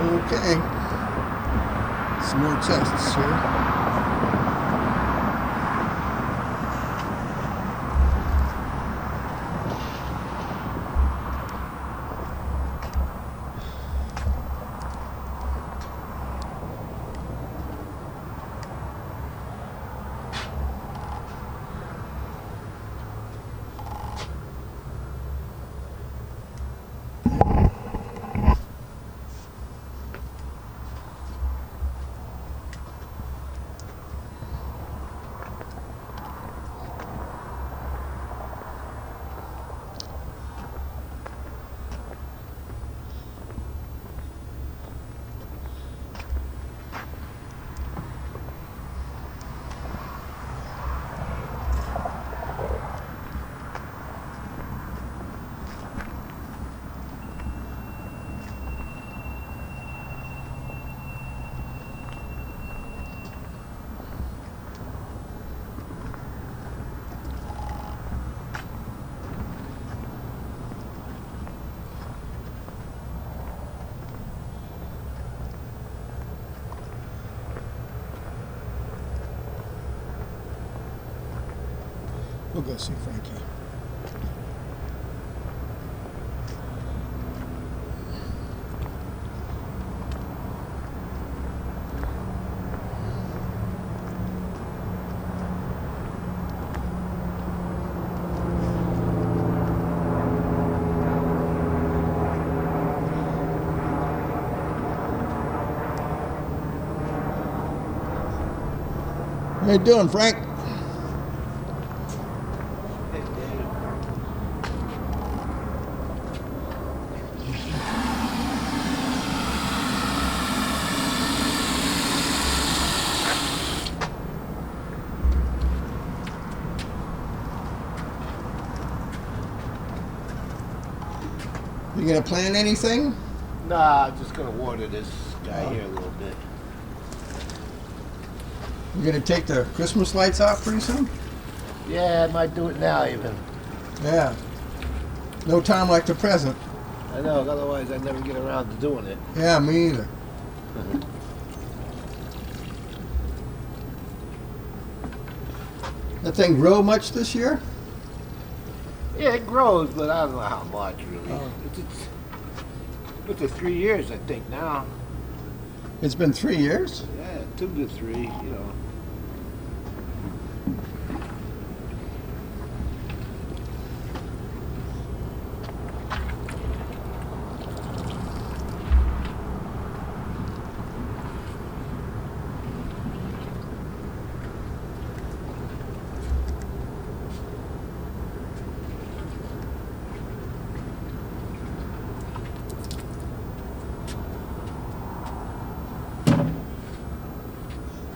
Okay. Some more tests here. We'll go see Frankie. How you doing, Frank? You gonna plan anything? Nah, I'm just gonna water this guy here a little bit. You gonna take the Christmas lights out pretty soon? Yeah, I might do it now even. Yeah. No time like the present. I know, otherwise I'd never get around to doing it. Yeah, me either. That thing grow much this year? Yeah, it grows, but I don't know how much really. Oh. It's to 3 years, I think now. It's been 3 years? Yeah, 2 to 3, you know.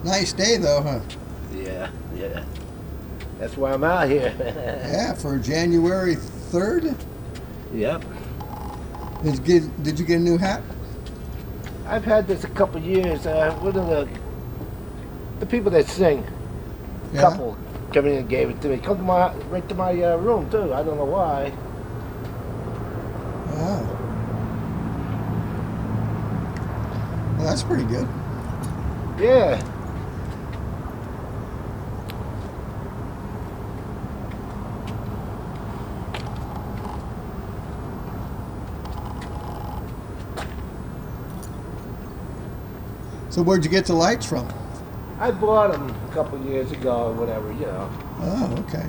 Nice day though, huh? Yeah. That's why I'm out here. Yeah, for January 3rd? Yep. Did you get a new hat? I've had this a couple years. One of the people that sing, Yeah. couple, came in and gave it to me. Come to right to my room too. I don't know why. Oh. Well, that's pretty good. Yeah. So where'd you get the lights from? I bought them a couple years ago or whatever, you know. Oh, okay.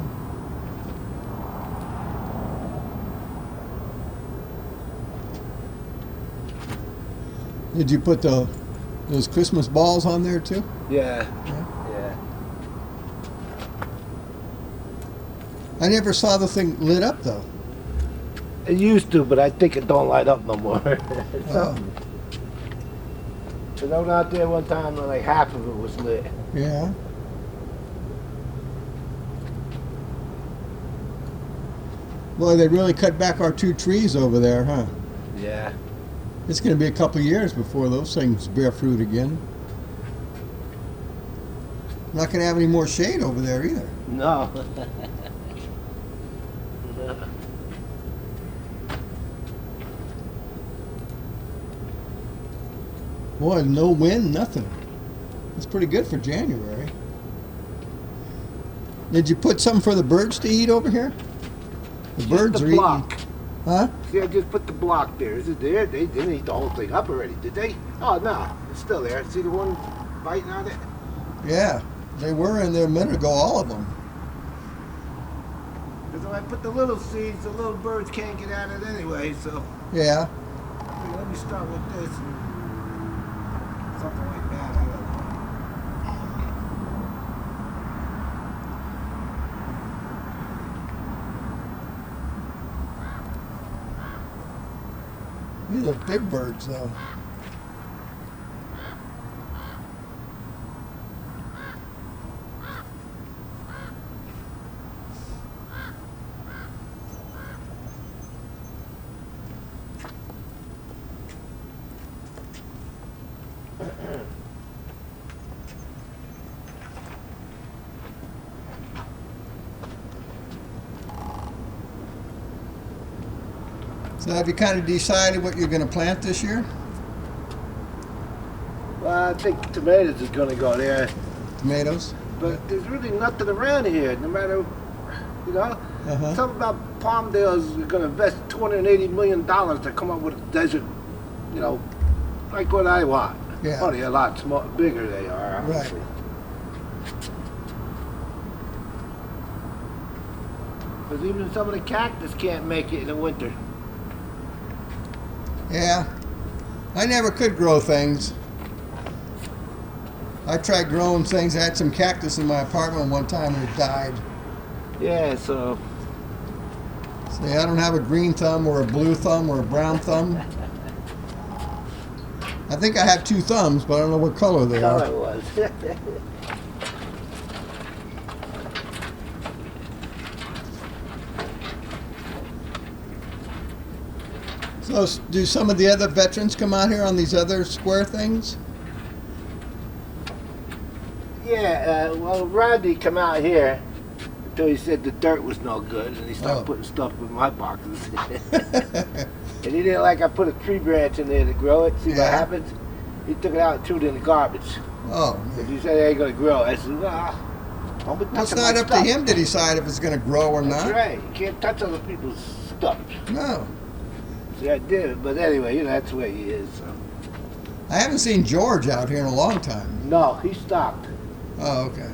Did you put those Christmas balls on there too? Yeah. I never saw the thing lit up though. It used to, but I think it don't light up no more. Oh. Cause I went out there one time and like half of it was lit. Yeah. Boy, they really cut back our 2 trees over there, huh? Yeah. It's going to be a couple of years before those things bear fruit again. Not going to have any more shade over there either. No. No. Boy, no wind, nothing. It's pretty good for January. Did you put something for the birds to eat over here? The birds are block. eating. Huh? See, I just put the block there. Is it there? They didn't eat the whole thing up already, did they? Oh, no. It's still there. See the one biting on it? Yeah. They were in there a minute ago, all of them. Because when I put the little seeds, the little birds can't get at it anyway, so... Yeah. Okay, let me start with this. Something like that, I don't know. These are big birds, though. So have you kind of decided what you're going to plant this year? Well, I think tomatoes is going to go there. Tomatoes? But there's really nothing around here, no matter, you know? Uh-huh. Something about Palmdale is going to invest $280 million to come up with a desert, you know, like what I want. Yeah. Only a lot small, bigger they are, obviously. Right. Because even some of the cactus can't make it in the winter. Yeah. I never could grow things. I tried growing things. I had some cactus in my apartment one time and it died. Yeah, so... See, I don't have a green thumb or a blue thumb or a brown thumb. I think I have two thumbs, but I don't know what color they are. Color was. So do some of the other veterans come out here on these other square things? Yeah, well, Rodney come out here until he said the dirt was no good, and he started putting stuff in my boxes. And he didn't like I put a tree branch in there to grow it. See what happens? He took it out and threw it in the garbage. Oh. Because he said it ain't going to grow. I said, well, don't be touching Well, it's not up to him to decide if it's going to grow or not. That's right. You can't touch other people's stuff. No. See, I did it. But anyway, you know, that's the way he is. So. I haven't seen George out here in a long time. No, he stopped. Oh, okay.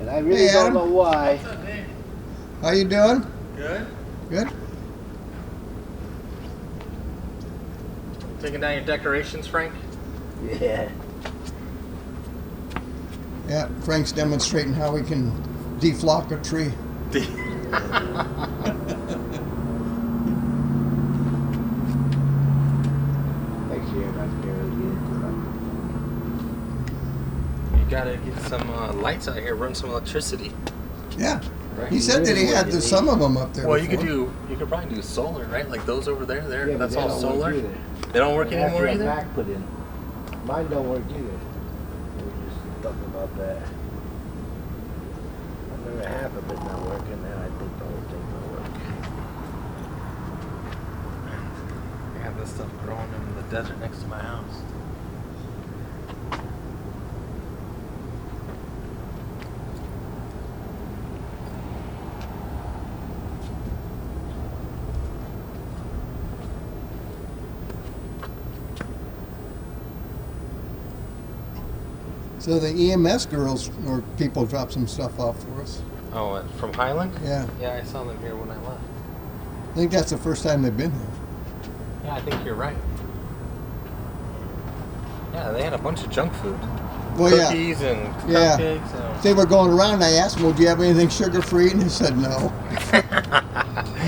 And I really don't know why. What's up, man? How you doing? Good. Good? Taking down your decorations, Frank? Yeah. Yeah, Frank's demonstrating how we can deflock a tree. Next year, I'm You gotta get some lights out here, run some electricity. Yeah. Right. He said that he had some of them up there. Well, before. you could probably do solar, right? Like those over there. Yeah, That's they all don't solar. work either. They don't work anymore either. Back put in. Mine don't work either. We were just talking about that. I remember half of it not working, and I think the whole thing don't work. I have this stuff growing in the desert next to my house. So the EMS girls or people dropped some stuff off for us. Oh, from Highland? Yeah. Yeah, I saw them here when I left. I think that's the first time they've been here. Yeah, I think you're right. Yeah, they had a bunch of junk food. Well, Cookies and cupcakes. And... They were going around and I asked them, well, do you have anything sugar-free? And they said no.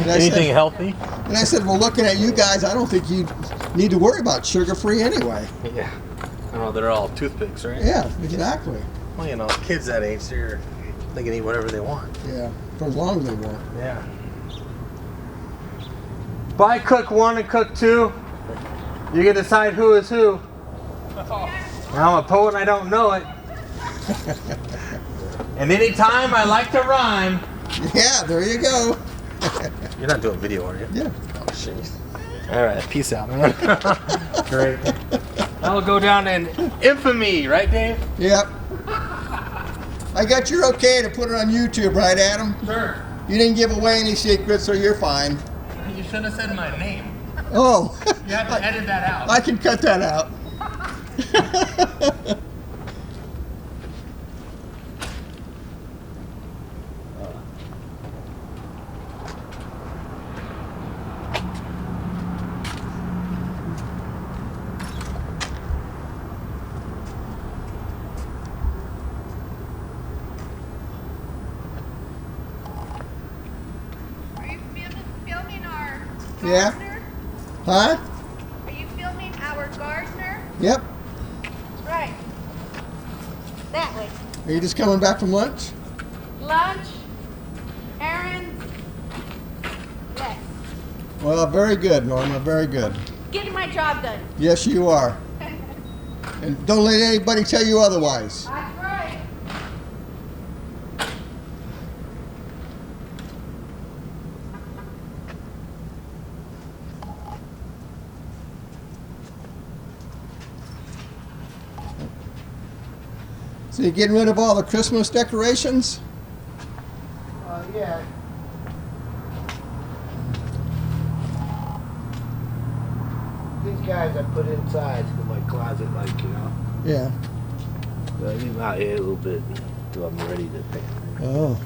Anything healthy? And I said, well, looking at you guys, I don't think you need to worry about sugar-free anyway. Yeah. I know, they're all toothpicks, right? Yeah, exactly. Well, you know, kids that age, they can eat whatever they want. Yeah, for as long as they want. Yeah. Buy cook 1 and cook 2. You can decide who is who. I'm a poet and I don't know it. And anytime I like to rhyme. Yeah, there you go. You're not doing video, are you? Yeah. Oh, jeez. All right, peace out, man. Great. That'll go down in infamy, right, Dave? Yep. I got your okay to put it on YouTube, right, Adam? Sure. You didn't give away any secrets, so you're fine. You should have said my name. Oh. You have to edit that out. I can cut that out. Are you filming our Yeah. gardener? Huh? Are you filming our gardener? Yep. Right. That way. Are you just coming back from lunch? Lunch, errands, yes. Well, very good, Norma. Very good. Getting my job done. Yes, you are. And don't let anybody tell you otherwise. That's right. So you're getting rid of all the Christmas decorations? Yeah. These guys I put inside in my closet, like, you know. Yeah. So I leave them out here a little bit until I'm ready to paint. Oh.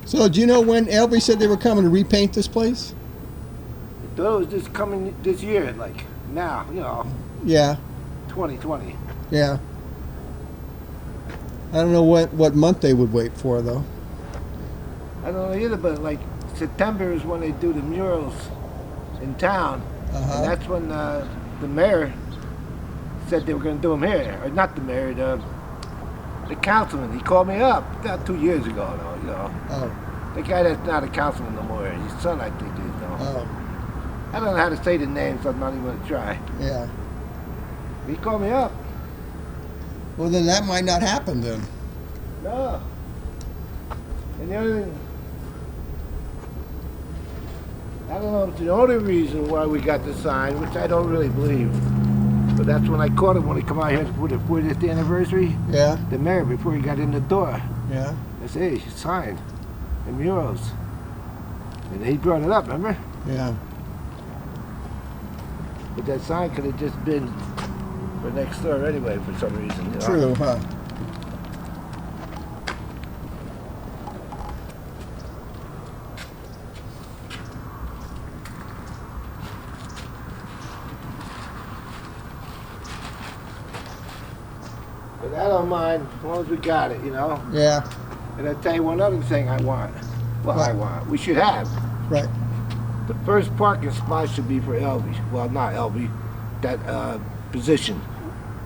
So do you know when Elby said they were coming to repaint this place? I thought it was just coming this year, like now, you know, Yeah. 2020. Yeah. I don't know what month they would wait for, though. I don't know either, but like September is when they do the murals in town. Uh-huh. And that's when the mayor said they were going to do them here. Or not the mayor, the councilman. He called me up about 2 years ago, though, you know. Oh. The guy that's not a councilman no more. His son, I think, is, though. Oh. I don't know how to say the name, so I'm not even going to try. Yeah. He called me up. Well, then that might not happen then. No. And the other thing, I don't know if the only reason why we got the sign, which I don't really believe, but that's when I caught him when he come out here for the 40th anniversary. Yeah. The mayor, before he got in the door, Yeah. I said, hey, sign, the murals. And he brought it up, remember? Yeah. But that sign could have just been for next door anyway, for some reason. You know? True, huh? But I don't mind, as long as we got it, you know? Yeah. And I'll tell you one other thing I want. Well, I What? want. We should have. Right. The first parking spot should be for LB. Well, not LB. That position.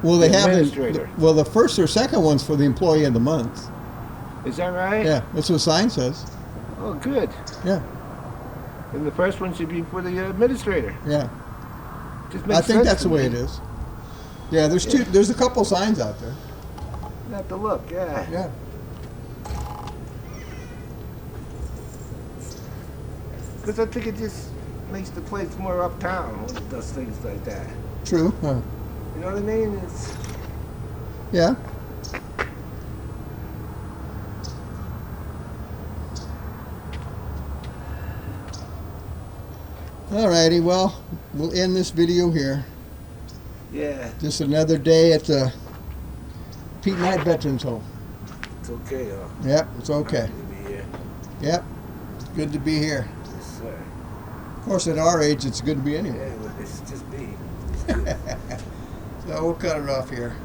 Well, they The have administrator. well, the first or second one's for the employee of the month. Is that right? Yeah, that's what the sign says. Oh, good. Yeah. And the first one should be for the administrator. Yeah. Just makes I think sense that's to the way me. it is. Yeah, there's two. There's a couple signs out there. You have to look, yeah. Yeah. Because I think it just makes the place more uptown when it does things like that. True. Huh. You know what I mean? It's Yeah. Alrighty, well, we'll end this video here. yeah, Just another day at the Pete Knight Veterans Home. it's okay, though. Yep, it's okay. Happy to be here. Yep, it's good to be here. Yes, sir. Of course, at our age, it's good to be anywhere. Yeah, but it's just me. So we'll cut it off here.